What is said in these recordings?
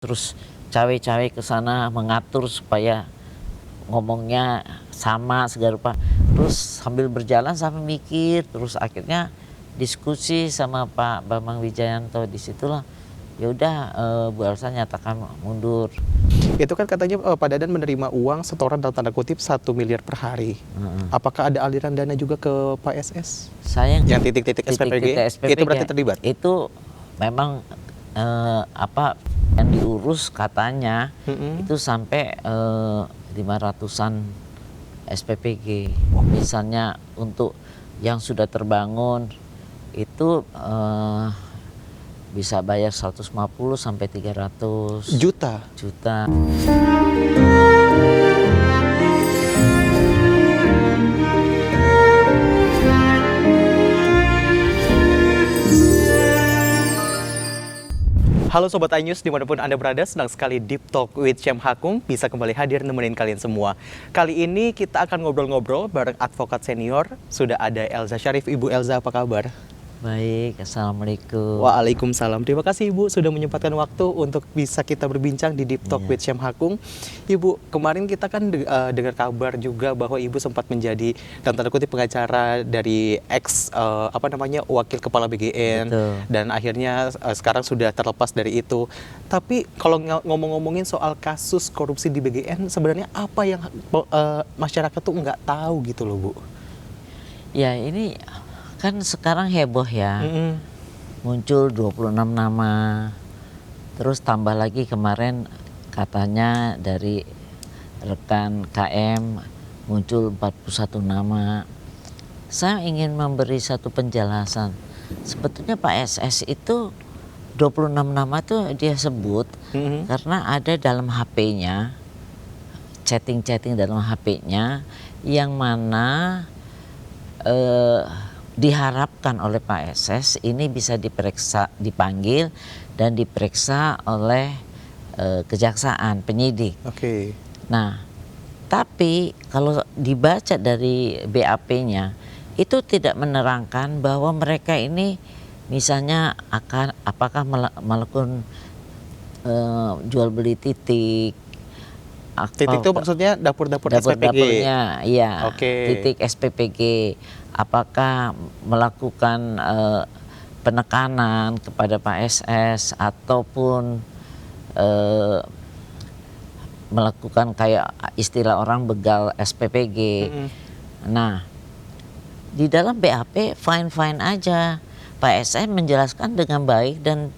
terus cawe-cawe ke sana mengatur supaya ngomongnya sama segala rupa. Terus sambil berjalan sampai mikir, terus akhirnya diskusi sama Pak Bambang Wijayanto. Disitulah ya udah Bu Elsa nyatakan mundur. Itu kan katanya Pak Dadan menerima uang setoran dalam tanda kutip 1 miliar per hari. Apakah ada aliran dana juga ke Pak SS? Saya Yang titik-titik SPPG, itu berarti terlibat? Itu memang yang diurus katanya itu sampai 500-an SPPG. Misalnya untuk yang sudah terbangun itu bisa bayar 150 sampai 300 juta. Halo Sobat iNews dimanapun Anda berada, senang sekali Deep Talk with Syam Hakung bisa kembali hadir nemenin kalian semua. Kali ini kita akan ngobrol-ngobrol bareng advokat senior, sudah ada Elza Syarif. Ibu Elza, apa kabar? Baik, Assalamualaikum. Waalaikumsalam. Terima kasih Ibu sudah menyempatkan waktu untuk bisa kita berbincang di Deep Talk with Syam Hakung. Ibu, kemarin kita kan dengar kabar juga bahwa Ibu sempat menjadi dalam tanda kutip pengacara dari wakil kepala BGN. Betul. Dan akhirnya sekarang sudah terlepas dari itu. Tapi kalau ngomongin soal kasus korupsi di BGN, sebenarnya apa yang masyarakat tuh nggak tahu gitu loh Bu? Ya ini kan sekarang heboh ya, muncul 26 nama, terus tambah lagi kemarin katanya dari rekan KM muncul 41 nama. Saya ingin memberi satu penjelasan, sebetulnya Pak SS itu 26 nama itu dia sebut karena ada dalam HP-nya, chatting dalam HP-nya yang mana diharapkan oleh Pak SS ini bisa dipanggil dan diperiksa oleh kejaksaan, penyidik. Oke. Nah, tapi kalau dibaca dari BAP-nya itu tidak menerangkan bahwa mereka ini misalnya apakah melakukan jual beli titik. Titik itu maksudnya dapur-dapur SPPG? Dapur-dapurnya, iya. Oke. Titik SPPG. Apakah melakukan penekanan kepada Pak SS ataupun melakukan kayak istilah orang begal SPPG. Nah, di dalam BAP fine-fine aja. Pak SS menjelaskan dengan baik dan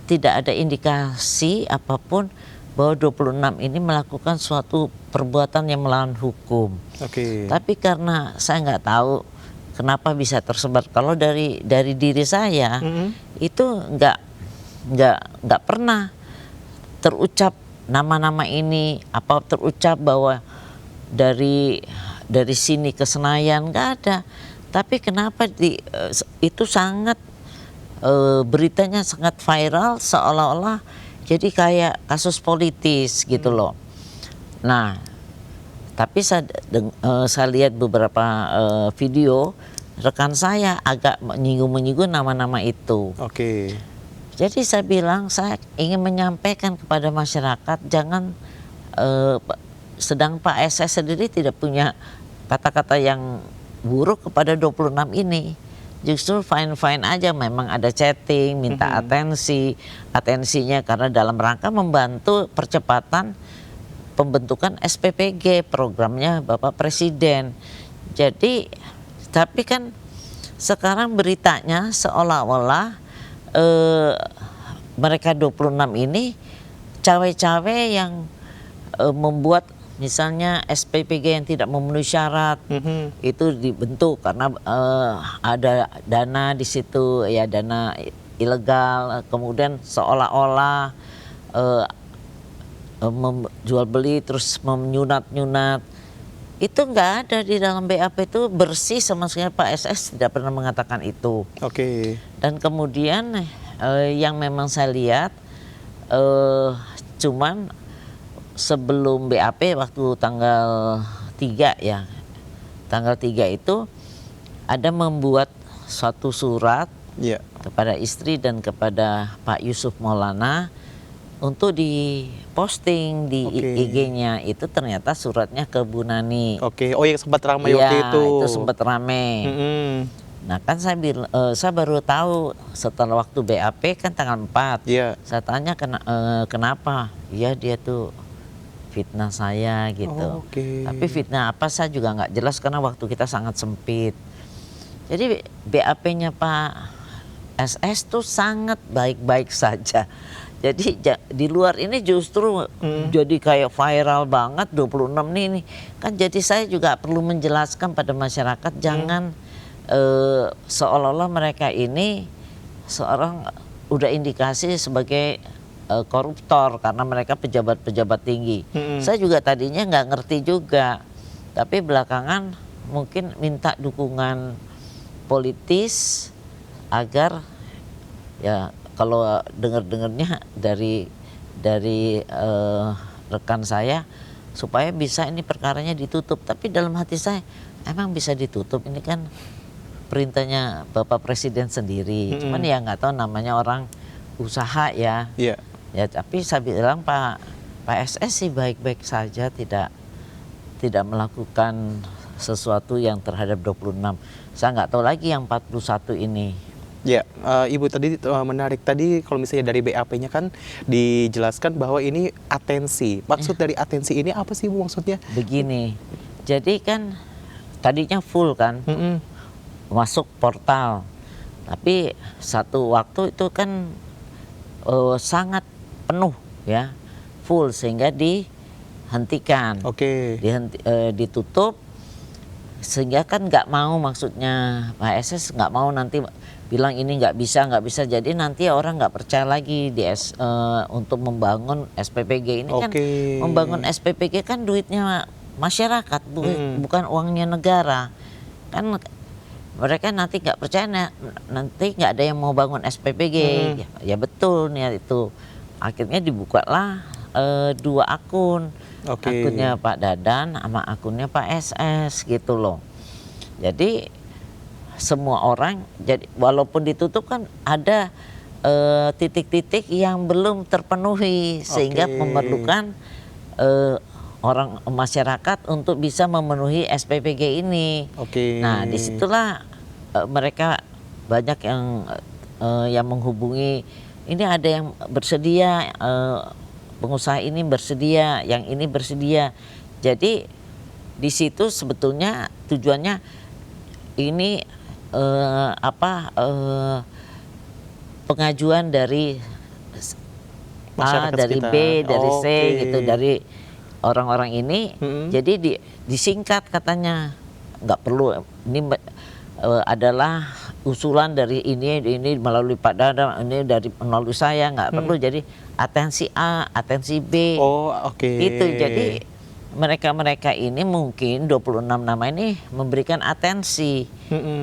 tidak ada indikasi apapun bahwa 26 ini melakukan suatu perbuatan yang melawan hukum. Oke. Tapi karena saya nggak tahu kenapa bisa tersebar. Kalau dari diri saya itu nggak pernah terucap nama-nama ini, apa terucap bahwa dari sini ke Senayan, nggak ada. Tapi kenapa itu sangat beritanya sangat viral, seolah-olah jadi kayak kasus politis gitu loh. Nah, tapi saya lihat beberapa video rekan saya agak menyinggung nama-nama itu. Oke. Jadi saya bilang saya ingin menyampaikan kepada masyarakat jangan sedang Pak SS sendiri tidak punya kata-kata yang buruk kepada 26 ini. Justru fine-fine aja, memang ada chatting, minta atensinya karena dalam rangka membantu percepatan pembentukan SPPG, programnya Bapak Presiden. Jadi, tapi kan sekarang beritanya seolah-olah mereka 26 ini cawe-cawe yang membuat misalnya SPPG yang tidak memenuhi syarat itu dibentuk karena ada dana di situ, ya dana ilegal, kemudian seolah-olah jual beli terus menyunat-nyunat. Itu nggak ada di dalam BAP, itu bersih sama sekali. Pak SS tidak pernah mengatakan itu. Oke. Dan kemudian yang memang saya lihat cuman sebelum BAP waktu tanggal 3 ya. Tanggal 3 itu ada membuat suatu surat kepada istri dan kepada Pak Yusuf Maulana untuk diposting di Oke. IG-nya itu ternyata suratnya ke Bu Nani. Oke, oh yang sempat ramai waktu Iya, itu. itu sempat rame. Mm-mm. Nah kan saya baru tahu setelah waktu BAP kan tanggal 4. Iya. Saya tanya kenapa? Iya dia tuh fitnah saya gitu. Oh, oke. Tapi fitnah apa saya juga nggak jelas karena waktu kita sangat sempit. Jadi BAP-nya Pak SS tuh sangat baik-baik saja. Jadi di luar ini justru jadi kayak viral banget 26 nih. Kan jadi saya juga perlu menjelaskan pada masyarakat jangan seolah-olah mereka ini seorang udah indikasi sebagai koruptor karena mereka pejabat-pejabat tinggi. Saya juga tadinya nggak ngerti juga. Tapi belakangan mungkin minta dukungan politis agar ya kalau dengar-dengarnya dari rekan saya supaya bisa ini perkaranya ditutup. Tapi dalam hati saya emang bisa ditutup, ini kan perintahnya Bapak Presiden sendiri. Cuman ya nggak tahu namanya orang usaha ya. Iya. Ya tapi saya bilang Pak SS sih baik-baik saja, tidak melakukan sesuatu yang terhadap 26. Saya nggak tahu lagi yang 41 ini. Ya, Ibu tadi menarik tadi kalau misalnya dari BAP-nya kan dijelaskan bahwa ini atensi. Maksud dari atensi ini apa sih Bu maksudnya? Begini, jadi kan tadinya full kan, Mm-mm. masuk portal. Tapi satu waktu itu kan sangat penuh ya, full sehingga dihentikan. Oke. Ditutup sehingga kan nggak mau, maksudnya Pak SS nggak mau nanti bilang ini nggak bisa, jadi nanti orang nggak percaya lagi untuk membangun SPPG ini. Kan Oke. membangun SPPG kan duitnya masyarakat, bukan uangnya negara. Kan mereka nanti nggak percaya, nanti nggak ada yang mau bangun SPPG. Ya betul nih itu. Akhirnya dibukalah 2 akun. Oke. Akunnya Pak Dadan sama akunnya Pak SS gitu loh. Jadi semua orang, jadi walaupun ditutup kan ada titik-titik yang belum terpenuhi sehingga Oke. memerlukan orang masyarakat untuk bisa memenuhi SPPG ini. Oke. Nah disitulah mereka banyak yang menghubungi. Ini ada yang bersedia, pengusaha ini bersedia, yang ini bersedia. Jadi di situ sebetulnya tujuannya ini pengajuan dari A, Masyarakat dari sekitar. B, dari C Oke. gitu, dari orang-orang ini. Jadi disingkat katanya, nggak perlu ini adalah usulan dari ini melalui Pak Dadan, ini melalui saya, nggak perlu. Jadi atensi A, atensi B. Oh, oke. Itu jadi mereka ini mungkin 26 nama ini memberikan atensi.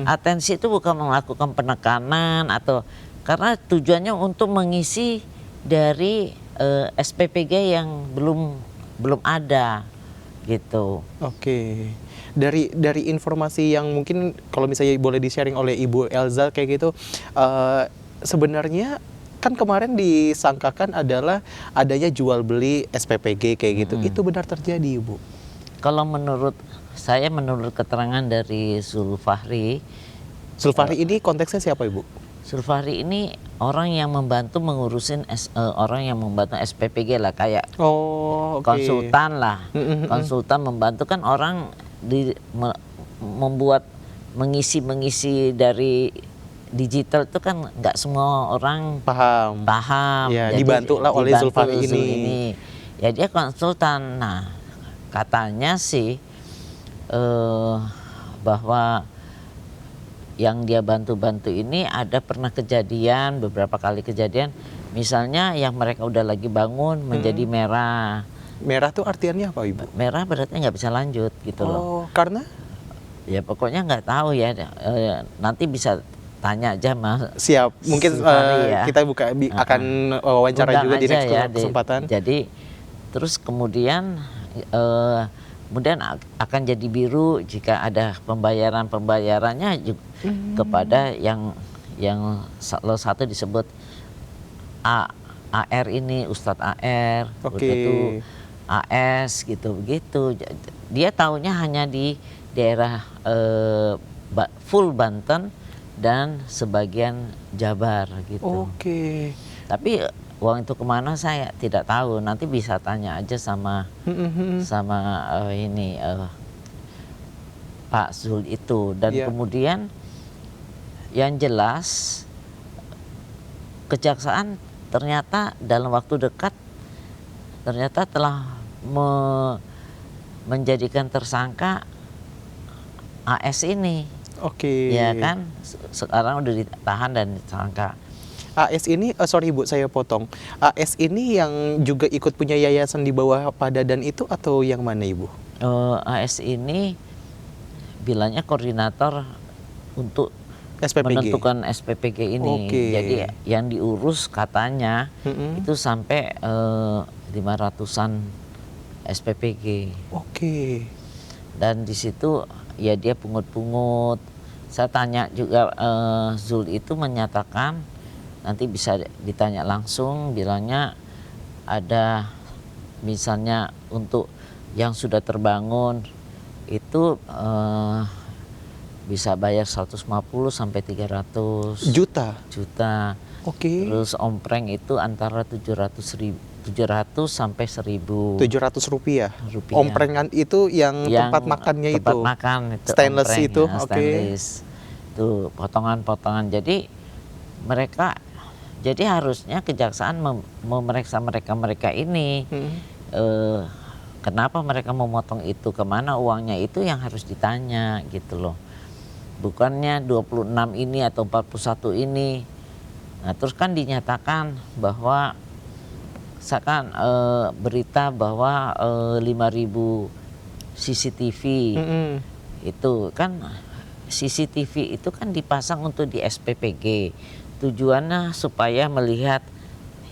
Atensi itu bukan melakukan penekanan atau karena tujuannya untuk mengisi dari SPPG yang belum ada gitu. Oke. Dari informasi yang mungkin kalau misalnya boleh di-sharing oleh Ibu Elza kayak gitu, sebenarnya kan kemarin disangkakan adalah adanya jual beli SPPG kayak gitu. Itu benar terjadi, Ibu? Kalau menurut saya, menurut keterangan dari Zulfahri ini konteksnya siapa, Ibu? Zulfahri ini orang yang membantu mengurusin orang yang membantu SPPG lah, kayak Oh, oke. konsultan lah. Konsultan membantu kan orang membuat mengisi dari digital itu kan nggak semua orang Paham. Ya, Jadi dibantulah oleh dibantu Zulfahri Zul ini. Ya dia konsultan. Nah katanya sih bahwa yang dia bantu-bantu ini ada pernah kejadian, beberapa kali kejadian, misalnya yang mereka udah lagi bangun menjadi merah. Merah tuh artiannya apa, Ibu? Merah berarti nggak bisa lanjut gitu loh. Oh, karena? Ya pokoknya nggak tahu ya, nanti bisa tanya aja Mas. Siap, mungkin Zulfahri ya. kita akan wawancara Undang juga di aja next ya, kesempatan. Jadi terus kemudian akan jadi biru jika ada pembayarannya kepada yang salah satu disebut AR ini Ustadz AR, Oke. udah itu AS gitu begitu. Dia taunya hanya di daerah full Banten dan sebagian Jabar gitu. Oke. Tapi uang itu kemana saya tidak tahu. Nanti bisa tanya aja sama ini Pak Zul itu. Dan Iya. kemudian yang jelas kejaksaan ternyata dalam waktu dekat ternyata telah menjadikan tersangka AS ini. Oke. Ya kan, sekarang udah ditahan dan disangka. AS ini, sorry Bu, saya potong. AS ini yang juga ikut punya yayasan di bawah Pak Dadan itu atau yang mana Ibu? AS ini bilangnya koordinator untuk SPPG. menentukan SPPG ini. Oke. Jadi yang diurus katanya itu sampai 500-an SPPG. Oke. Dan di situ ya dia pungut-pungut. Saya tanya juga, Zul itu menyatakan nanti bisa ditanya langsung, bilangnya ada misalnya untuk yang sudah terbangun itu bisa bayar 150 sampai 300 Juta. juta. Oke. Terus ompreng itu antara 700 sampai 1.000 Rp700. rupiah. Omprengan itu yang tempat makannya tempat itu. makan itu Stainless ompreng, itu, ya, oke. stainless. Itu potongan-potongan. Jadi mereka harusnya kejaksaan memeriksa mereka ini. Kenapa mereka memotong itu, kemana uangnya, itu yang harus ditanya gitu loh. Bukannya 26 ini atau 41 ini. Nah, terus kan dinyatakan bahwa misalkan berita bahwa 5.000 CCTV itu kan, CCTV itu kan dipasang untuk di SPPG. Tujuannya supaya melihat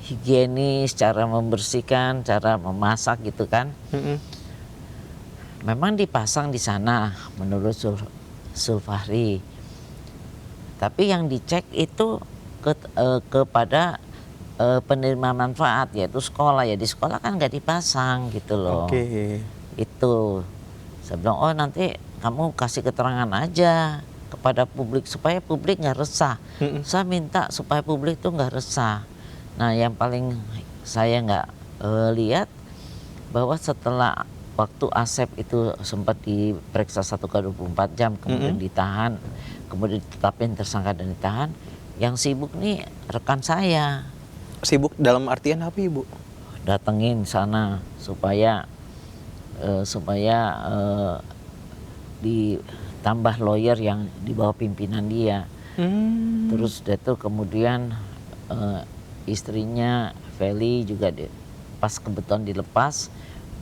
higienis, cara membersihkan, cara memasak gitu kan. Memang dipasang di sana menurut Zulfahri. Tapi yang dicek itu kepada penerima manfaat, yaitu sekolah. Ya di sekolah kan nggak dipasang gitu loh. Oke. Itu saya bilang, oh nanti kamu kasih keterangan aja kepada publik supaya publik nggak resah. Saya minta supaya publik tuh nggak resah. Nah yang paling saya nggak lihat bahwa setelah waktu Asep itu sempat diperiksa 1x24 jam, kemudian ditahan, kemudian ditetapkan tersangka dan ditahan. Yang sibuk nih rekan saya. Sibuk dalam artian apa Ibu? Datengin sana supaya ditambah lawyer yang di bawah pimpinan dia. Terus dia tuh kemudian istrinya Feli juga pas kebetulan dilepas,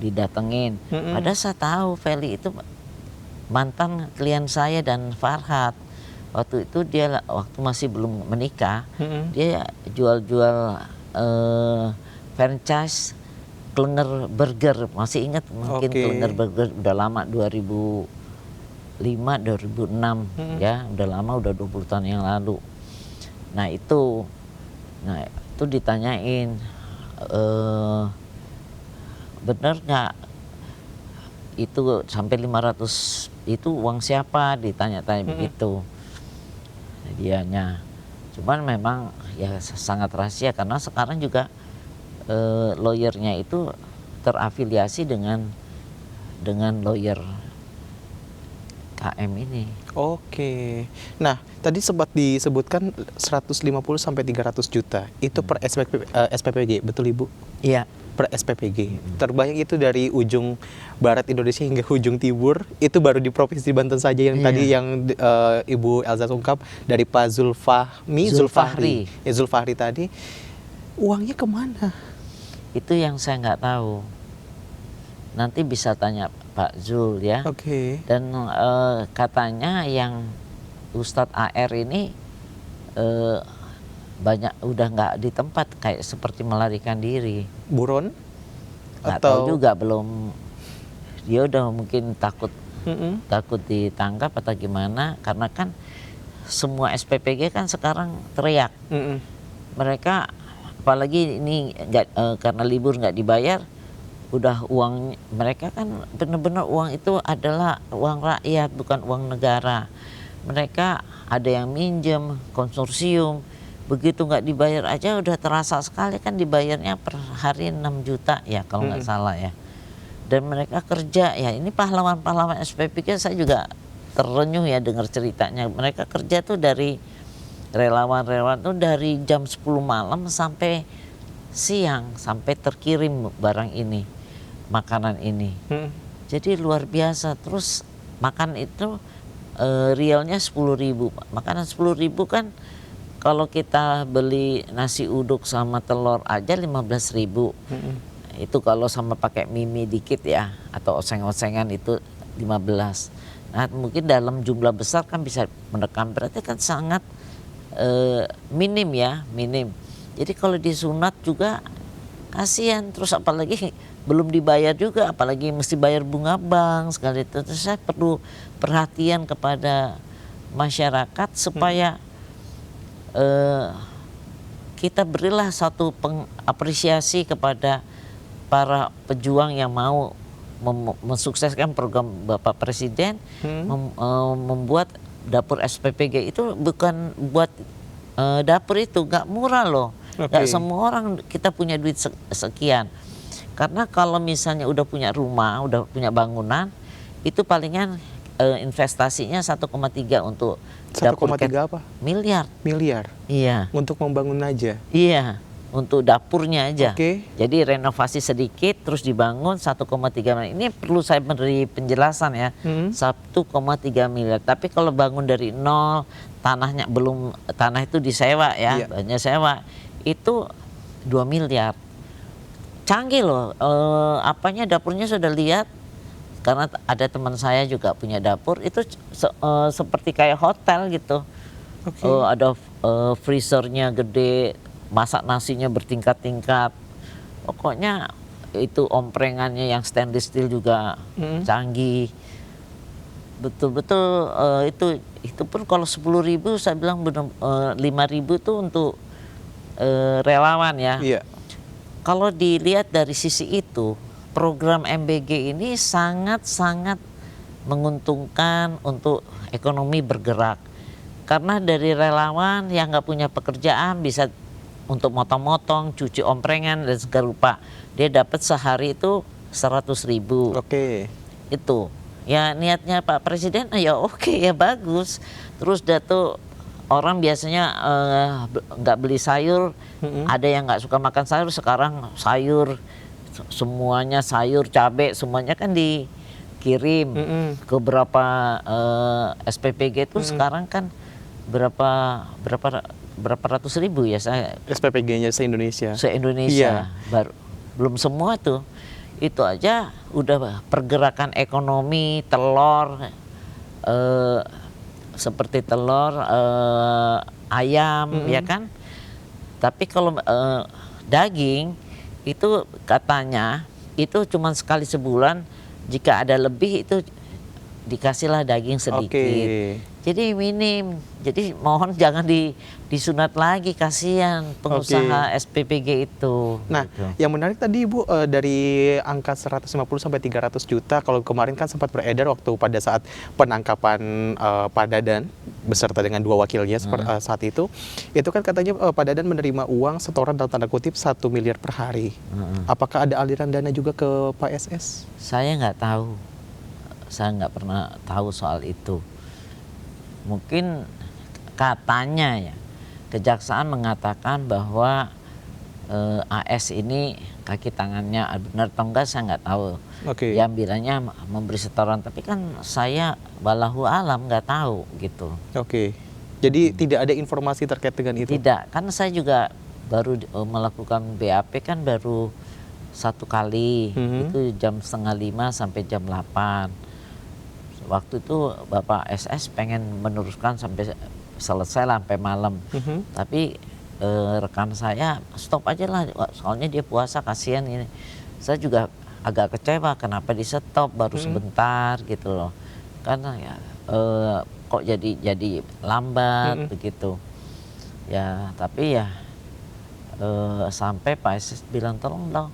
didatengin. Padahal saya tahu Feli itu mantan klien saya dan Farhad. Waktu itu dia waktu masih belum menikah, dia jual-jual franchise Klenger Burger. Masih ingat mungkin Klenger Burger, udah lama, 2005, 2006 ya, udah lama, udah 20 tahun yang lalu. Nah itu ditanyain, bener nggak itu sampai 500 itu uang siapa, ditanya-tanya begitu dianya. Cuman memang ya sangat rahasia karena sekarang juga lawyernya itu terafiliasi dengan lawyer KM ini. Oke. Nah, tadi sempat disebutkan 150 sampai 300 juta. Itu per SPPG, betul Ibu? Iya. Per SPPG. Terbayang itu dari ujung barat Indonesia hingga ujung timur. Itu baru di Provinsi Banten saja yang tadi yang Ibu Elza ungkap dari Pak Zulfahri. Ya, Zulfahri tadi. Uangnya kemana? Itu yang saya nggak tahu. Nanti bisa tanya Pak Zul ya. Oke. Dan katanya yang Ustadz AR ini banyak udah nggak di tempat, kayak seperti melarikan diri. Buron? Nggak tahu juga, belum. Dia udah mungkin takut ditangkap atau gimana, karena kan semua SPPG kan sekarang teriak. Mereka apalagi ini karena libur nggak dibayar, udah uang mereka kan benar-benar uang itu adalah uang rakyat bukan uang negara. Mereka ada yang minjem konsorsium, begitu nggak dibayar aja udah terasa sekali kan dibayarnya per hari 6 juta ya kalau nggak salah ya. Dan mereka kerja ya, ini pahlawan-pahlawan SPPG saya juga terenyuh ya dengar ceritanya. Mereka kerja tuh dari relawan-relawan tuh dari jam 10 malam sampai siang sampai terkirim barang ini, makanan ini. Jadi luar biasa. Terus makan itu realnya 10.000. Makanan 10.000 kan kalau kita beli nasi uduk sama telur aja 15.000. Itu kalau sama pakai mie dikit ya atau oseng-osengan itu 15. Nah mungkin dalam jumlah besar kan bisa menekan, berarti kan sangat minim ya, minim. Jadi kalau disunat juga kasihan, terus apalagi belum dibayar juga, apalagi mesti bayar bunga bank sekali itu. Terus saya perlu perhatian kepada masyarakat supaya kita berilah satu apresiasi kepada para pejuang yang mau mensukseskan program Bapak Presiden, membuat dapur SPPG itu bukan buat dapur itu nggak murah loh, nggak semua orang kita punya duit sekian. Karena kalau misalnya udah punya rumah, udah punya bangunan, itu palingan investasinya 1,3 untuk 1,3 apa? Miliar. Miliar. Iya. Untuk membangun aja. Iya. Untuk dapurnya aja. Oke. Jadi renovasi sedikit terus dibangun 1,3 miliar. Ini perlu saya beri penjelasan ya. 1,3 miliar. Tapi kalau bangun dari nol, tanahnya belum, tanah itu disewa ya, banyak sewa, itu 2 miliar. Canggih loh, apanya dapurnya sudah lihat, karena ada teman saya juga punya dapur, itu seperti kayak hotel gitu. Ada freezernya gede, masak nasinya bertingkat-tingkat. Pokoknya itu omprengannya yang stainless steel juga canggih. Betul-betul itu pun kalau 10.000 saya bilang 5.000 tuh untuk relawan ya. Iya. Kalau dilihat dari sisi itu, program MBG ini sangat-sangat menguntungkan untuk ekonomi bergerak. Karena dari relawan yang nggak punya pekerjaan bisa untuk motong-motong, cuci omprengan dan segala rupa. Dia dapat sehari itu 100.000. Itu. Ya niatnya Pak Presiden ya oke ya bagus. Terus tuh orang biasanya nggak beli sayur, ada yang nggak suka makan sayur, sekarang sayur semuanya, sayur, cabai semuanya kan dikirim ke berapa SPPG itu sekarang kan berapa ratus ribu ya saya SPPG-nya se-Indonesia. Se-Indonesia. Baru belum semua tuh. Itu aja udah pergerakan ekonomi telur, seperti telur, ayam ya kan. Tapi kalau daging itu katanya itu cuma sekali sebulan, jika ada lebih itu dikasihlah daging sedikit. Jadi minim. Jadi mohon jangan disunat lagi, kasihan pengusaha SPPG itu. Nah, gitu. Yang menarik tadi Ibu dari angka 150 sampai 300 juta, kalau kemarin kan sempat beredar waktu pada saat penangkapan Pak Dadan beserta dengan 2 wakilnya saat itu kan katanya Pak Dadan menerima uang setoran dalam tanda kutip 1 miliar per hari. Apakah ada aliran dana juga ke Pak SS? Saya nggak tahu. Saya nggak pernah tahu soal itu. Mungkin katanya ya, kejaksaan mengatakan bahwa AS ini kaki tangannya benar atau enggak saya nggak tahu. Yang bilangnya memberi setoran, tapi kan saya walahu alam nggak tahu gitu. Jadi tidak ada informasi terkait dengan itu? Tidak, kan saya juga baru melakukan BAP kan baru 1 kali, itu jam 4:30 sampai jam 8. Waktu itu Bapak SS pengen meneruskan sampai selesai lah sampai malam. Tapi rekan saya stop aja lah, soalnya dia puasa kasihan ini. Saya juga agak kecewa kenapa di stop baru sebentar gitu loh. Karena ya kok jadi lambat begitu. Ya tapi ya Sampai Pak SS bilang tolong dong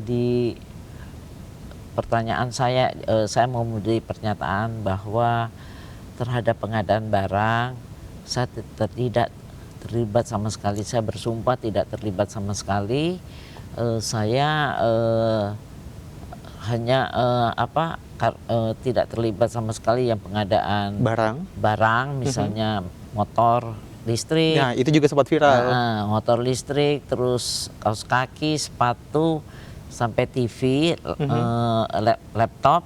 di pertanyaan saya mau memberi pernyataan bahwa terhadap pengadaan barang saya tidak terlibat sama sekali. Saya bersumpah tidak terlibat sama sekali. Saya hanya tidak terlibat sama sekali yang pengadaan barang misalnya motor listrik. Nah, itu juga sempat viral. Motor listrik, terus kaos kaki, sepatu, sampai TV, laptop,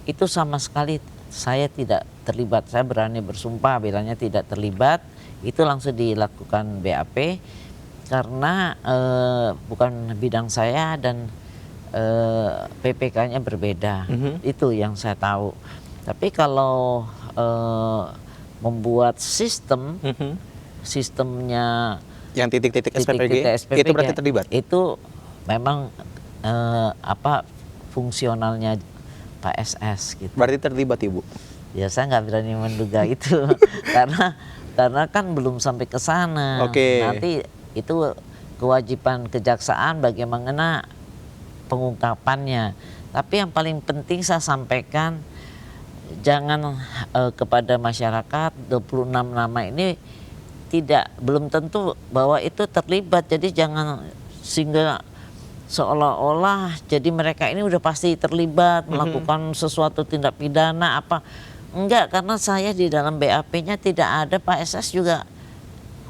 itu sama sekali saya tidak terlibat. Saya berani bersumpah bilangnya tidak terlibat. Itu langsung dilakukan BAP karena bukan bidang saya dan PPK-nya berbeda. Itu yang saya tahu. Tapi kalau membuat sistemnya yang titik-titik SPPG, itu berarti terlibat. Itu memang fungsionalnya Pak SS gitu. Berarti terlibat Ibu? Ya saya nggak berani menduga itu karena kan belum sampai ke sana. Nanti itu kewajiban kejaksaan bagaimana pengungkapannya. Tapi yang paling penting saya sampaikan, jangan kepada masyarakat 26 nama ini belum tentu bahwa itu terlibat. Jadi jangan sehingga seolah-olah jadi mereka ini udah pasti terlibat melakukan sesuatu tindak pidana apa. Enggak, karena saya di dalam BAP-nya tidak ada. Pak SS juga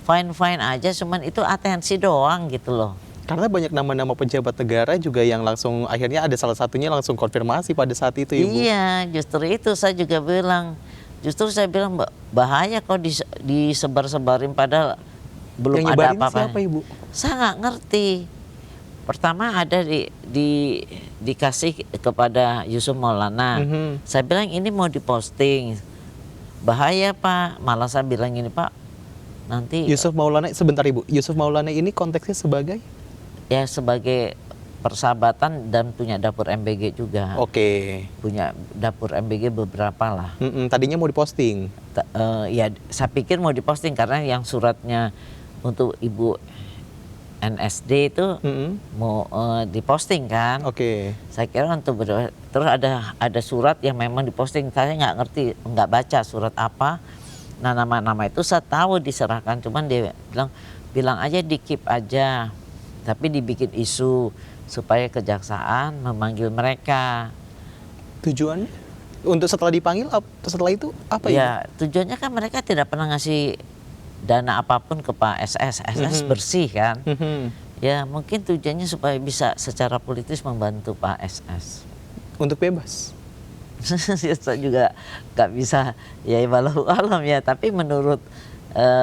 fine-fine aja, cuman itu atensi doang gitu loh. Karena banyak nama-nama pejabat negara juga yang langsung akhirnya ada salah satunya langsung konfirmasi pada saat itu Ibu. Iya, justru itu saya juga bilang. Justru saya bilang bahaya kalau disebar-sebarin padahal belum yang ada apa-apa. Siapa Ibu? Saya nggak ngerti. Pertama ada dikasih kepada Yusuf Maulana. Saya bilang ini mau diposting. Bahaya Pak. Malah saya bilang ini Pak, nanti Yusuf Maulana, sebentar Ibu. Yusuf Maulana ini konteksnya sebagai? Ya sebagai persahabatan dan punya dapur MBG juga. Punya dapur MBG beberapa lah. Tadinya mau diposting? Ya saya pikir mau diposting karena yang suratnya untuk Ibu NSD itu mau diposting kan. Saya kira untuk terus ada surat yang memang diposting. Saya nggak ngerti, nggak baca surat apa. Nah nama-nama itu saya tahu diserahkan, cuman dia bilang aja di keep aja. Tapi dibikin isu supaya kejaksaan memanggil mereka. Tujuannya? Untuk setelah dipanggil, setelah itu apa ya? Tujuannya kan mereka tidak pernah ngasih dana apapun ke Pak SS. SS bersih kan. Ya mungkin tujuannya supaya bisa secara politis membantu Pak SS. Untuk bebas? Saya juga nggak bisa ya walau alam ya. Tapi menurut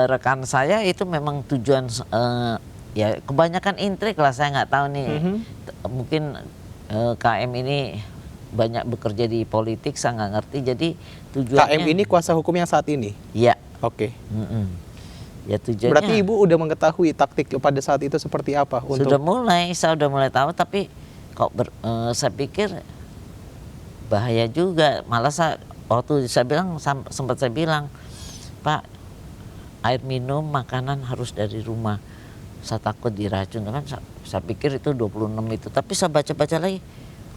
rekan saya itu memang tujuan ya kebanyakan intrik lah, saya nggak tahu nih. Mungkin KM ini banyak bekerja di politik, saya nggak ngerti. Jadi tujuannya. KM ini kuasa hukum yang saat ini? Iya. Ya tujuannya. Berarti Ibu udah mengetahui taktik pada saat itu seperti apa? Saya udah mulai tahu, tapi kok saya pikir bahaya juga. Malah waktu saya bilang, sempat saya bilang, Pak, air minum, makanan harus dari rumah. Saya takut diracun kan, saya pikir itu 26 itu. Tapi saya baca-baca lagi,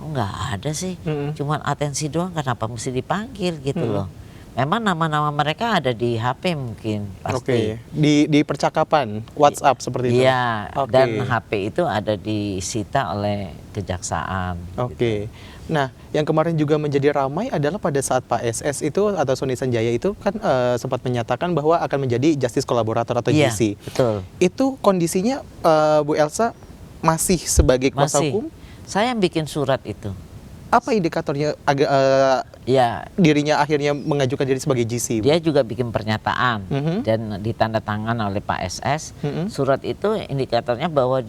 kok nggak ada sih, cuman atensi doang, kenapa mesti dipanggil gitu loh. Memang nama-nama mereka ada di HP mungkin pasti. Di percakapan WhatsApp seperti itu. Iya, dan HP itu ada disita oleh kejaksaan. Gitu. Nah, yang kemarin juga menjadi ramai adalah pada saat Pak SS itu atau Sony Sanjaya itu kan sempat menyatakan bahwa akan menjadi justice collaborator atau JC. Betul. Itu kondisinya Bu Elsa masih sebagai kuasa hukum? Saya yang bikin surat itu. Apa indikatornya dirinya akhirnya mengajukan diri sebagai GC? Dia juga bikin pernyataan dan ditandatangan oleh Pak SS. Surat itu indikatornya bahwa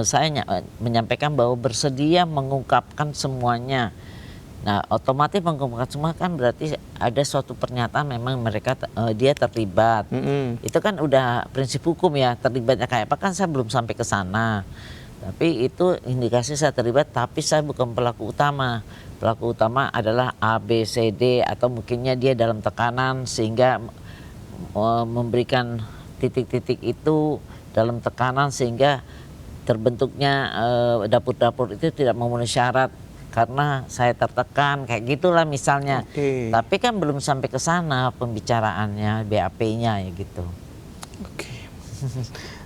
saya menyampaikan bahwa bersedia mengungkapkan semuanya. Nah, otomatis mengungkapkan semua kan berarti ada suatu pernyataan memang dia terlibat. Itu kan udah prinsip hukum ya, terlibatnya kayak apa kan saya belum sampai ke sana. Tapi itu indikasi saya terlibat, tapi saya bukan pelaku utama. Pelaku utama adalah A, B, C, D, atau mungkinnya dia dalam tekanan sehingga memberikan titik-titik itu dalam tekanan sehingga terbentuknya dapur-dapur itu tidak memenuhi syarat karena saya tertekan, kayak gitulah misalnya. Oke. Tapi kan belum sampai ke sana pembicaraannya, BAP-nya ya gitu. Oke.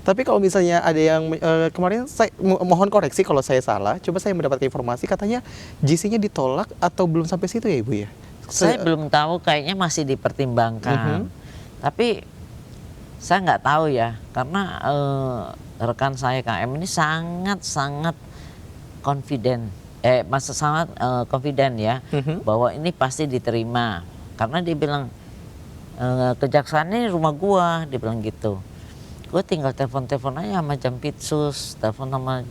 Tapi kalau misalnya ada yang kemarin saya mohon koreksi kalau saya salah, coba saya mendapatkan informasi katanya GC-nya ditolak atau belum sampai situ ya Ibu ya? Saya belum tahu, kayaknya masih dipertimbangkan. Tapi saya nggak tahu ya, karena rekan saya KM ini sangat confident, sangat confident ya, bahwa ini pasti diterima. Karena dia bilang kejaksaan ini rumah gua, dia bilang gitu. Gue tinggal telepon aja sama Jampitsus, telepon sama.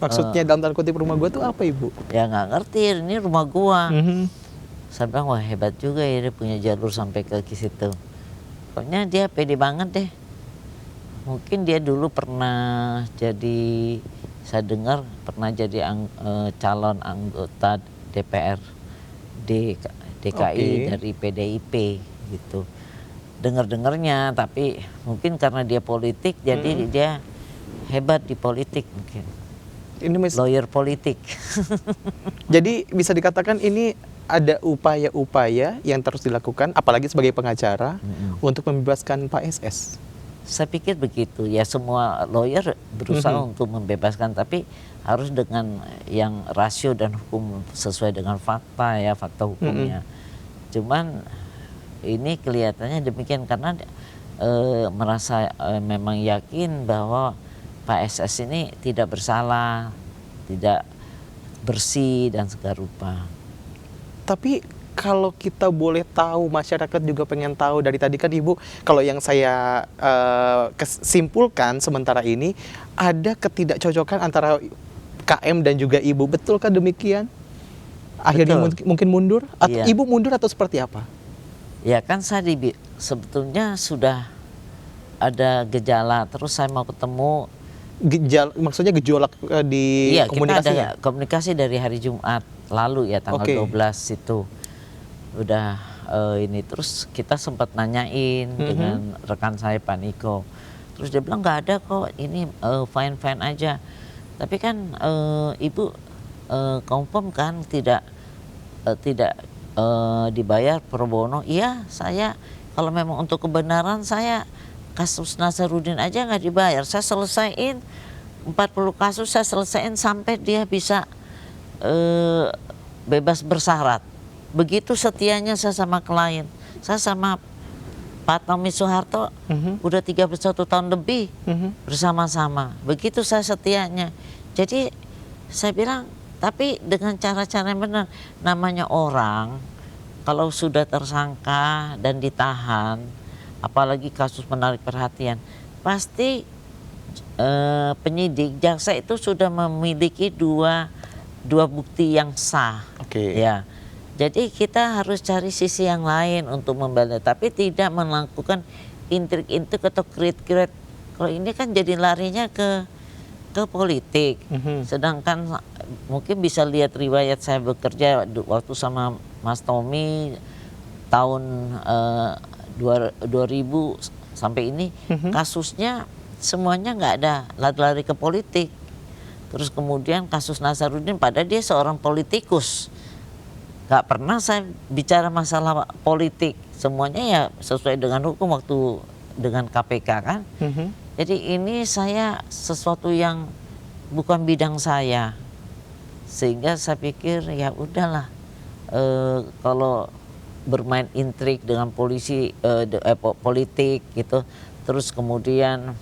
Maksudnya dalam tanda kutip rumah gua tuh apa Ibu? Ya nggak ngerti, ini rumah gua. Saya bilang wah hebat juga ya dia punya jalur sampai ke situ. Pokoknya dia pede banget deh. Mungkin dia dulu pernah jadi, saya dengar pernah jadi calon anggota DPR DKI dari PDIP gitu. Dengar-dengarnya, tapi mungkin karena dia politik jadi dia hebat di politik mungkin. Ini Lawyer politik. Jadi bisa dikatakan ini ada upaya-upaya yang terus dilakukan, apalagi sebagai pengacara, untuk membebaskan Pak SS. Saya pikir begitu ya, semua lawyer berusaha untuk membebaskan, tapi harus dengan yang rasio dan hukum sesuai dengan fakta ya, fakta hukumnya. Cuman ini kelihatannya demikian karena merasa memang yakin bahwa Pak SS ini tidak bersalah, tidak bersih dan segala rupa. Tapi kalau kita boleh tahu, masyarakat juga pengen tahu, dari tadi kan Ibu, kalau yang saya simpulkan sementara ini, ada ketidakcocokan antara KM dan juga Ibu, betulkah demikian? Akhirnya mungkin mundur? Atau Ibu mundur atau seperti apa? Ya kan saya sebetulnya sudah ada gejala, terus saya mau ketemu. Maksudnya gejolak di komunikasinya? Kita ada komunikasi dari hari Jumat lalu ya, tanggal 12 itu. Udah ini, terus kita sempat nanyain dengan rekan saya Pak Niko. Terus dia bilang nggak ada kok, ini fine-fine aja. Tapi kan Ibu confirm kan tidak dibayar pro bono. Iya, saya kalau memang untuk kebenaran, saya kasus Nazarudin aja nggak dibayar. Saya selesaiin 40 kasus, saya selesaiin sampai dia bisa bebas bersyarat. Begitu setianya saya sama klien. Saya sama Pak Tommy Soeharto udah 31 tahun lebih bersama-sama. Begitu saya setianya. Jadi saya bilang, tapi dengan cara-cara yang benar. Namanya orang kalau sudah tersangka dan ditahan, apalagi kasus menarik perhatian, pasti penyidik, jaksa itu sudah memiliki dua bukti yang sah. Ya. Jadi kita harus cari sisi yang lain untuk membela, tapi tidak melakukan intrik-intrik atau krit-krit. Kalau ini kan jadi larinya ke politik. Sedangkan mungkin bisa lihat riwayat saya bekerja waktu sama Mas Tommy tahun 2000 sampai ini, kasusnya semuanya nggak ada lari-lari ke politik. Terus kemudian kasus Nazarudin, padahal dia seorang politikus, nggak pernah saya bicara masalah politik, semuanya ya sesuai dengan hukum waktu dengan KPK kan. Jadi ini saya sesuatu yang bukan bidang saya, sehingga saya pikir ya udahlah, kalau bermain intrik dengan polisi, politik gitu, terus kemudian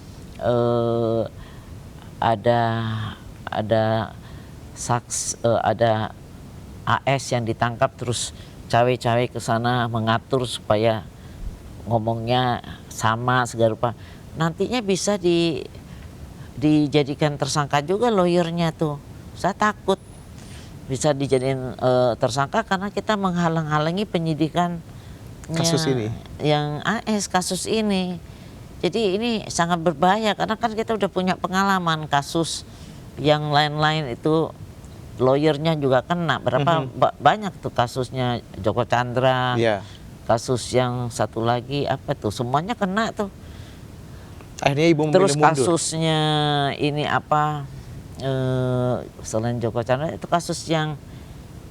ada AS yang ditangkap, terus cawe-cawe ke sana mengatur supaya ngomongnya sama segala rupa. Nantinya bisa dijadikan tersangka juga lawyernya tuh. Saya takut bisa dijadikan tersangka karena kita menghalang-halangi penyidikan kasus ini, yang AS kasus ini. Jadi ini sangat berbahaya karena kan kita udah punya pengalaman kasus yang lain-lain itu, lawyernya juga kena. Berapa banyak tuh kasusnya Joko Chandra, kasus yang satu lagi apa tuh, semuanya kena tuh. Akhirnya ibu Terus memilih mundur. kasusnya ini apa, selain Joko Chandra itu kasus yang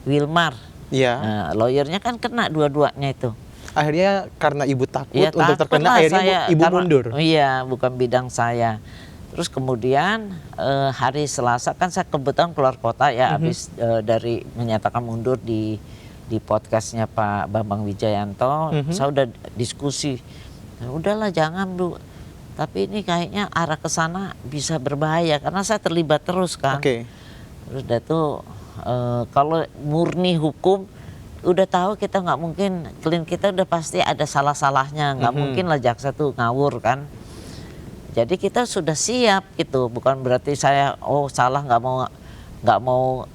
Wilmar. Iya. Nah, lawyernya kan kena dua-duanya itu. Akhirnya karena ibu takut Ya untuk takut terkena, lah akhirnya saya, ibu karena- mundur. Iya, bukan bidang saya. Terus kemudian hari Selasa kan saya kebetulan keluar kota ya, habis dari menyatakan mundur di podcastnya Pak Bambang Wijayanto, saya udah diskusi. "Ya udahlah jangan Bu. Tapi ini kayaknya arah ke sana bisa berbahaya karena saya terlibat terus kan." Oke. Terus udah tuh kalau murni hukum udah tahu kita nggak mungkin, klien kita udah pasti ada salah-salahnya, nggak mungkin lah jaksa tuh ngawur kan. Jadi kita sudah siap gitu, bukan berarti saya salah nggak mau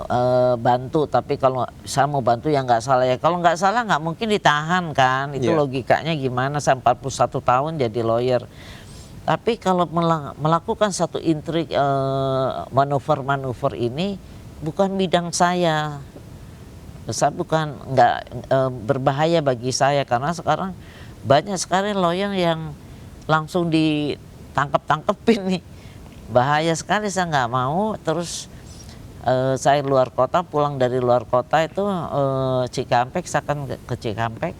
bantu, tapi kalau saya mau bantu ya nggak salah ya. Kalau nggak salah nggak mungkin ditahan kan, itu Iya. logikanya gimana, saya 41 tahun jadi lawyer. Tapi kalau melakukan satu intrik manuver-manuver ini bukan bidang saya. Saya bukan berbahaya bagi saya karena sekarang banyak sekali lawyer yang langsung ditangkep-tangkepin nih. Bahaya sekali, saya nggak mau. Terus saya luar kota, pulang dari luar kota itu Cikampek, saya kan ke Cikampek.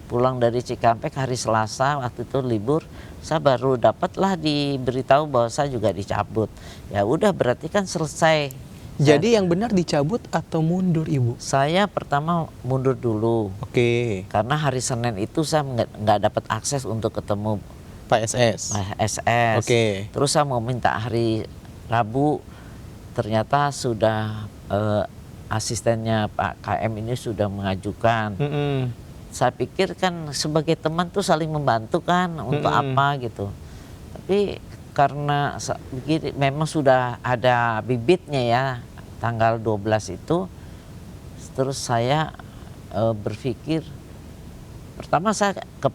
Pulang dari Cikampek hari Selasa, waktu itu libur, saya baru dapatlah diberitahu bahwa saya juga dicabut. Ya udah, berarti kan selesai. Jadi yang benar dicabut atau mundur ibu? Saya pertama mundur dulu. Oke. Karena hari Senin itu saya nggak dapat akses untuk ketemu Pak SS. SS. Oke. Terus saya mau minta hari Rabu, ternyata sudah asistennya Pak KM ini sudah mengajukan. Saya pikir kan sebagai teman tuh saling membantu kan, untuk apa gitu. Tapi karena begini, memang sudah ada bibitnya ya, tanggal 12 itu. Terus saya berpikir, pertama saya ke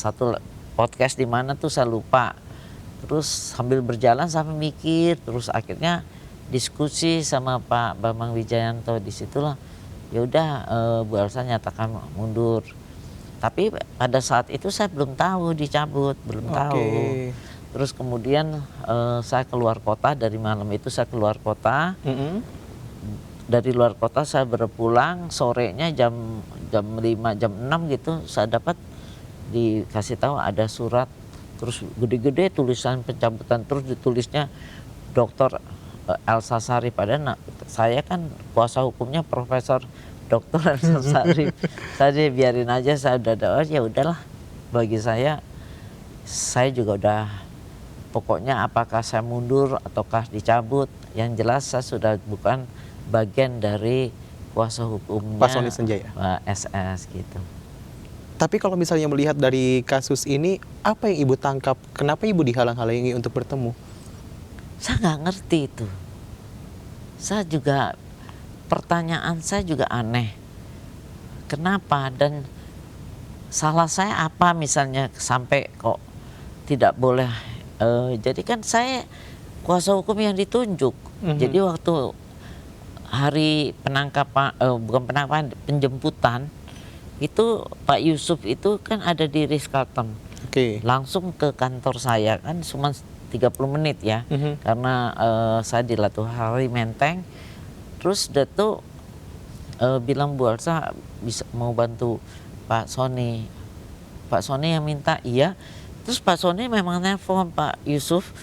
satu podcast di mana tuh saya lupa. Terus sambil berjalan sampai mikir, terus akhirnya diskusi sama Pak Bambang Wijayanto. Disitulah ya udah, Bu Elsa nyatakan mundur. Tapi pada saat itu saya belum tahu dicabut, belum tahu. Terus kemudian saya keluar kota, dari malam itu saya keluar kota. Dari luar kota saya berpulang, sorenya jam 5, jam 6 gitu, saya dapat dikasih tahu ada surat, terus gede-gede tulisan pencabutan, terus ditulisnya Dr. Elsa Sharif. Padahal saya kan kuasa hukumnya Profesor Dr. Elsa Sharif. Saya biarin aja, saya udah ya udahlah, bagi saya juga udah, pokoknya apakah saya mundur ataukah dicabut, yang jelas saya sudah bukan bagian dari kuasa hukumnya Pak Sony Sanjaya, SS gitu. Tapi kalau misalnya melihat dari kasus ini, apa yang ibu tangkap? Kenapa ibu dihalang-halangi untuk bertemu? Saya nggak ngerti itu. Saya juga, pertanyaan saya juga aneh. Kenapa dan salah saya apa misalnya sampai kok tidak boleh. Jadi kan saya kuasa hukum yang ditunjuk. Jadi waktu hari penangkapan, bukan penangkapan, penjemputan itu Pak Yusuf itu kan ada di Ritz-Carlton. Langsung ke kantor saya, kan cuma 30 menit ya, karena saya di Latuhari Menteng. Terus dia tuh bilang, Bu Elsa bisa mau bantu Pak Sony. Pak Sony yang minta, iya. Terus Pak Sony memang nelpon Pak Yusuf,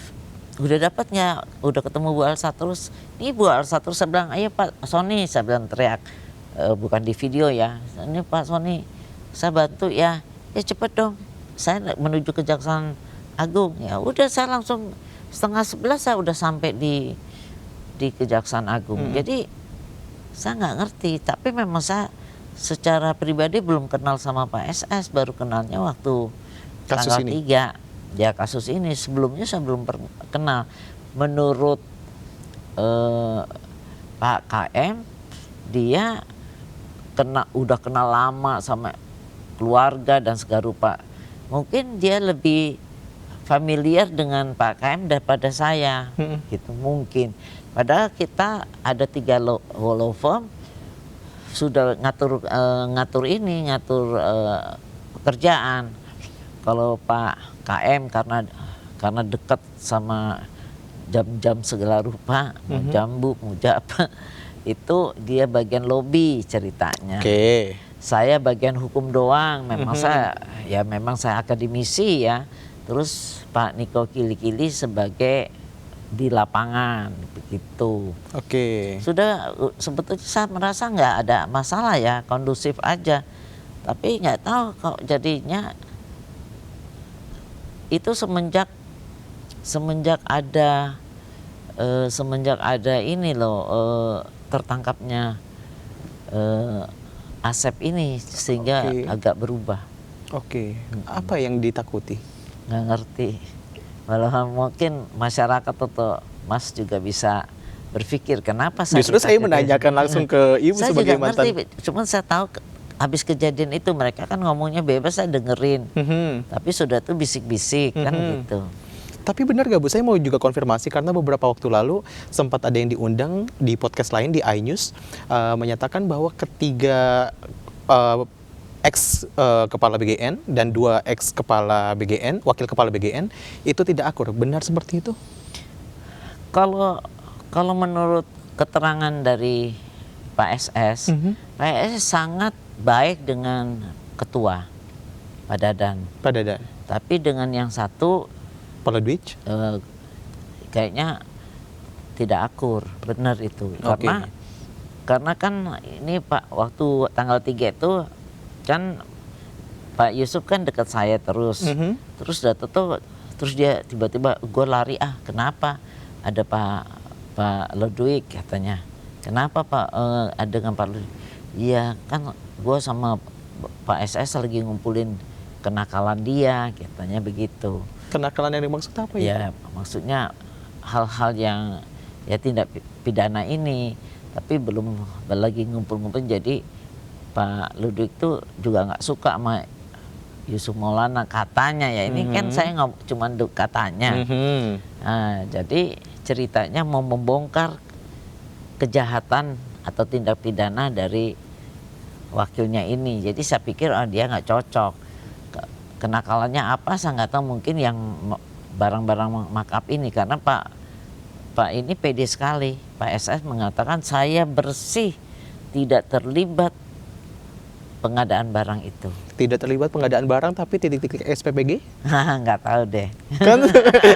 udah dapat nggak, udah ketemu Bu Elsa. Terus ini Bu Elsa, terus saya bilang, ayo Pak Sony, saya bilang teriak, bukan di video ya, ini Pak Sony saya bantu ya, ya cepet dong, saya menuju Kejaksaan Agung. Ya udah, saya langsung 10:30 saya udah sampai di Kejaksaan Agung. Jadi saya nggak ngerti, tapi memang saya secara pribadi belum kenal sama Pak SS, baru kenalnya waktu Kasus tanggal ini? 3 ya, kasus ini. Sebelumnya saya belum kenal. Menurut Pak KM, dia udah kenal lama sama keluarga dan segala rupa. Mungkin dia lebih familiar dengan Pak KM daripada saya, gitu mungkin. Padahal kita ada 3 law firm sudah ngatur pekerjaan. Kalau Pak KM karena karena dekat sama jam-jam segala rupa, mau jambu, mau apa, itu dia bagian lobi ceritanya. Oke. Saya bagian hukum doang, memang saya akademisi ya. Terus Pak Niko Kili-Kili sebagai di lapangan begitu. Oke. Sudah sebetulnya saya merasa nggak ada masalah ya, kondusif aja. Tapi nggak tahu kok jadinya itu semenjak ada ini loh tertangkapnya Asep ini sehingga Oke. agak berubah. Oke. Apa yang ditakuti? Nggak ngerti. Malahan mungkin masyarakat atau Mas juga bisa berpikir kenapa saya Justru saya ditakuti. menanyakan langsung ke Ibu Saya sebagai juga mantan. ngerti, cuman saya tahu habis kejadian itu mereka kan ngomongnya bebas, saya dengerin. Tapi sudah tuh bisik-bisik kan gitu. Tapi benar gak Bu, saya mau juga konfirmasi karena beberapa waktu lalu sempat ada yang diundang di podcast lain di iNews menyatakan bahwa ketiga ex kepala BGN dan 2 ex kepala BGN, wakil kepala BGN itu tidak akur. Benar seperti itu? Kalau menurut keterangan dari Pak SS, Pak SS sangat baik dengan ketua Pak Dadan. Pak Dadan. Tapi dengan yang satu Kepala Dwij? kayaknya tidak akur, benar itu. Oke. Karena kan ini Pak waktu tanggal 3 itu kan Pak Yusuf kan dekat saya terus. Terus terus dia tiba-tiba gue lari, kenapa? Ada Pak Ludwig katanya. Kenapa Pak ada dengan Pak Ludwig? Iya kan gue sama Pak SS lagi ngumpulin kenakalan dia, katanya begitu. Kenakalan yang dimaksud apa ya? Ya maksudnya hal-hal yang ya tindak pidana ini, tapi belum lagi ngumpul-ngumpul. Jadi Pak Ludwig tuh juga nggak suka sama Yusuf Maulana katanya ya. Ini kan saya cuma katanya. Nah, jadi ceritanya mau membongkar kejahatan atau tindak pidana dari wakilnya ini. Jadi saya pikir dia nggak cocok. Kenakalannya apa saya nggak tahu, mungkin yang barang-barang markup ini karena Pak ini pede sekali. Pak SS mengatakan saya bersih, tidak terlibat pengadaan barang itu. Tidak terlibat pengadaan barang tapi titik-titik SPPG? Nggak tahu deh. Kan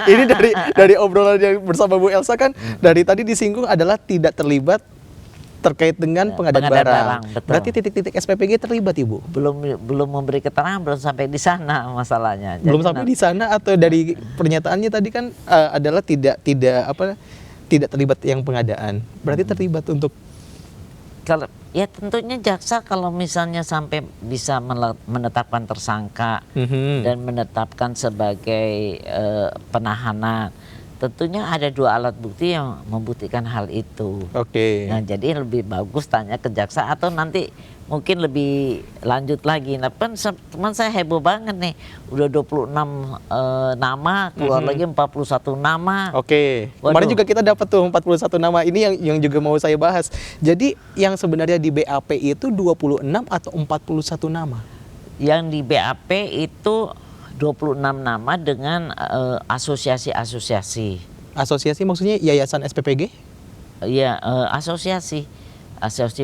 ini dari obrolan yang bersama Bu Elsa kan dari tadi disinggung adalah tidak terlibat terkait dengan pengadaan barang. Betul. Berarti titik-titik SPPG terlibat Ibu? Belum memberi keterangan, belum sampai di sana masalahnya. Belum sampai di sana atau dari pernyataannya tadi kan adalah tidak terlibat yang pengadaan. Berarti terlibat untuk Kalau ya tentunya jaksa kalau misalnya sampai bisa menetapkan tersangka dan menetapkan sebagai penahanan, tentunya ada 2 alat bukti yang membuktikan hal itu. Oke. Nah, jadi lebih bagus tanya ke jaksa atau nanti mungkin lebih lanjut lagi. Nah, teman saya heboh banget nih. Udah 26 nama, keluar lagi 41 nama. Oke. Waduh. Kemarin juga kita dapat tuh 41 nama. Ini yang juga mau saya bahas. Jadi yang sebenarnya di BAP itu 26 atau 41 nama? Yang di BAP itu 26 nama dengan asosiasi-asosiasi. Asosiasi maksudnya yayasan SPPG? Iya, asosiasi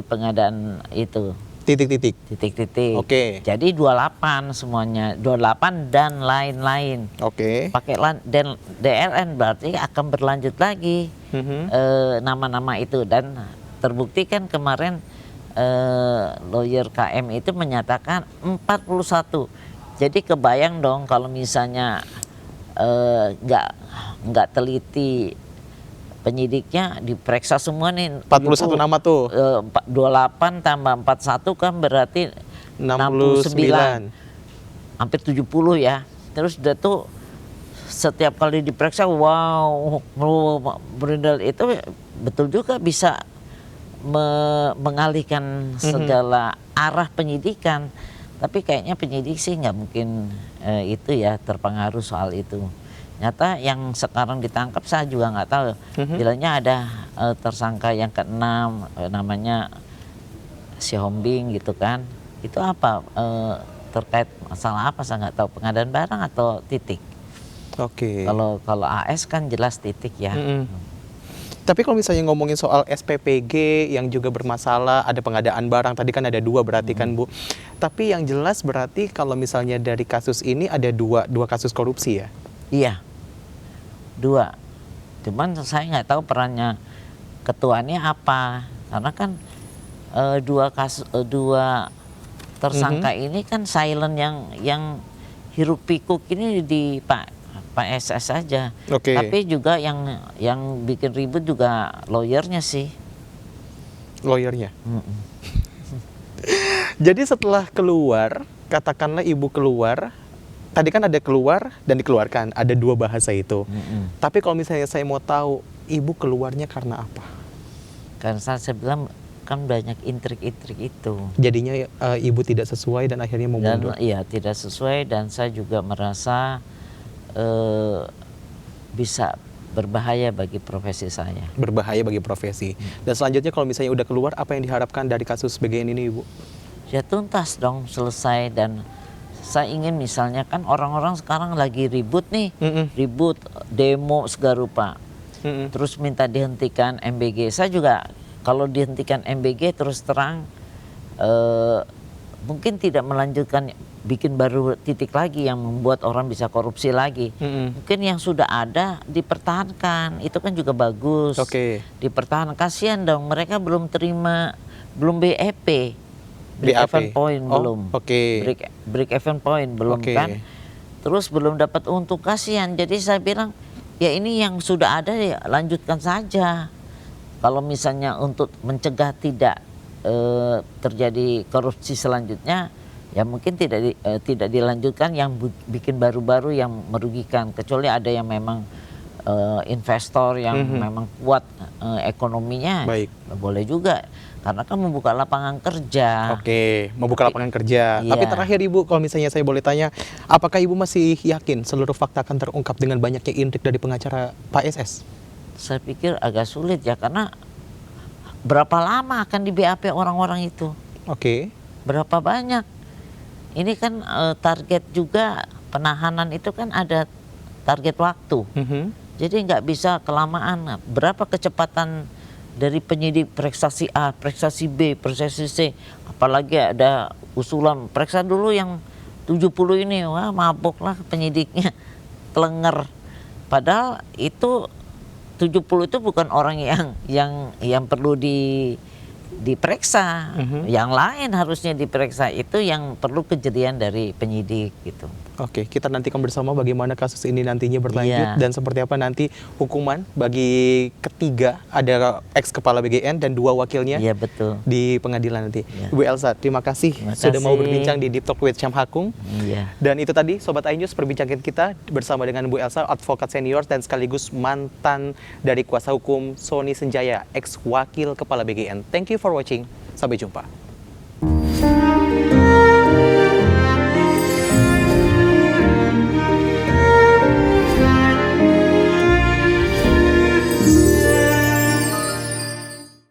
pengadaan itu. Titik-titik. Titik-titik. Oke. Jadi 28 semuanya, 28 dan lain-lain. Oke. Pakai dan DLN berarti akan berlanjut lagi nama-nama itu, dan terbukti kan kemarin lawyer KM itu menyatakan 41. Jadi kebayang dong kalau misalnya nggak teliti penyidiknya diperiksa semua nih 41 nama tuh. 28 tambah 41 kan berarti 69. Hampir 70 ya. Terus udah tuh setiap kali diperiksa wow, berendal itu betul juga bisa mengalihkan segala arah penyidikan. Tapi kayaknya penyidik sih nggak mungkin itu ya terpengaruh soal itu. Nyata yang sekarang ditangkap saya juga nggak tahu. Bilangnya ada tersangka yang ke-6 namanya si Hombing gitu kan. Itu apa terkait masalah apa saya nggak tahu, pengadaan barang atau titik. Oke. Kalau AS kan jelas titik ya. Mm-mm. Tapi kalau misalnya ngomongin soal SPPG yang juga bermasalah, ada pengadaan barang, tadi kan ada 2 berarti kan Bu. Tapi yang jelas berarti kalau misalnya dari kasus ini ada dua kasus korupsi ya? Iya, 2. Cuman saya nggak tahu perannya ketuanya apa, karena kan dua tersangka ini kan silent yang hiruk pikuk ini di Pak SS saja. Oke. Tapi juga yang bikin ribut juga lawyernya sih. Lawyernya. Mm-mm. Jadi setelah keluar, katakanlah Ibu keluar, tadi kan ada keluar dan dikeluarkan, ada 2 bahasa itu. Mm-mm. Tapi kalau misalnya saya mau tahu, Ibu keluarnya karena apa? Karena saya bilang kan banyak intrik-intrik itu. Jadinya Ibu tidak sesuai dan akhirnya mau Dan mundur. iya tidak sesuai, dan saya juga merasa bisa berbahaya bagi profesi saya. Berbahaya bagi profesi. Dan selanjutnya kalau misalnya udah keluar, apa yang diharapkan dari kasus BGN ini Ibu? Ya tuntas dong, selesai. Dan saya ingin misalnya kan orang-orang sekarang lagi ribut nih, Mm-mm. ribut demo segala rupa. Mm-mm. Terus minta dihentikan MBG. Saya juga kalau dihentikan MBG terus terang mungkin tidak melanjutkan bikin baru titik lagi yang membuat orang bisa korupsi lagi. Mm-mm. Mungkin yang sudah ada dipertahankan, itu kan juga bagus. Oke. Dipertahankan, kasihan dong mereka belum terima, belum BEP. Break BAP. even point Oh, belum. oke. Break even point belum Oke. kan. Terus belum dapat untung, kasihan. Jadi saya bilang ya ini yang sudah ada ya lanjutkan saja. Kalau misalnya untuk mencegah tidak terjadi korupsi selanjutnya, ya mungkin tidak dilanjutkan yang bikin baru-baru yang merugikan, kecuali ada yang memang investor yang memang kuat ekonominya. Baik. Boleh juga, karena kan membuka lapangan kerja. Oke, membuka lapangan kerja. Iya. Tapi terakhir Ibu, kalau misalnya saya boleh tanya, apakah Ibu masih yakin seluruh fakta akan terungkap dengan banyaknya intrik dari pengacara Pak SS? Saya pikir agak sulit ya, karena berapa lama akan di BAP orang-orang itu? Oke. Berapa banyak? Ini kan target juga penahanan itu kan ada target waktu. Mhm. Jadi nggak bisa kelamaan. Nah, berapa kecepatan dari penyidik periksa si A, periksa si B, periksa si C. Apalagi ada usulan periksa dulu yang 70 ini. Wah, mabok lah penyidiknya. Kelenger. Padahal itu 70 itu bukan orang yang perlu diperiksa. Yang lain harusnya diperiksa, itu yang perlu kejelian dari penyidik gitu. Oke, kita nantikan bersama bagaimana kasus ini nantinya berlanjut Iya. dan seperti apa nanti hukuman bagi ketiga, ada ex kepala BGN dan 2 wakilnya Iya betul. di pengadilan nanti. Iya. Bu Elsa, terima kasih Terima sudah mau kasih. berbincang di Deep Talk with Syam Hakung. Iya. Dan itu tadi Sobat iNews perbincangan kita bersama dengan Bu Elsa, advokat senior dan sekaligus mantan dari kuasa hukum Sony Senjaya, ex wakil kepala BGN. Thank you for watching. Sampai jumpa.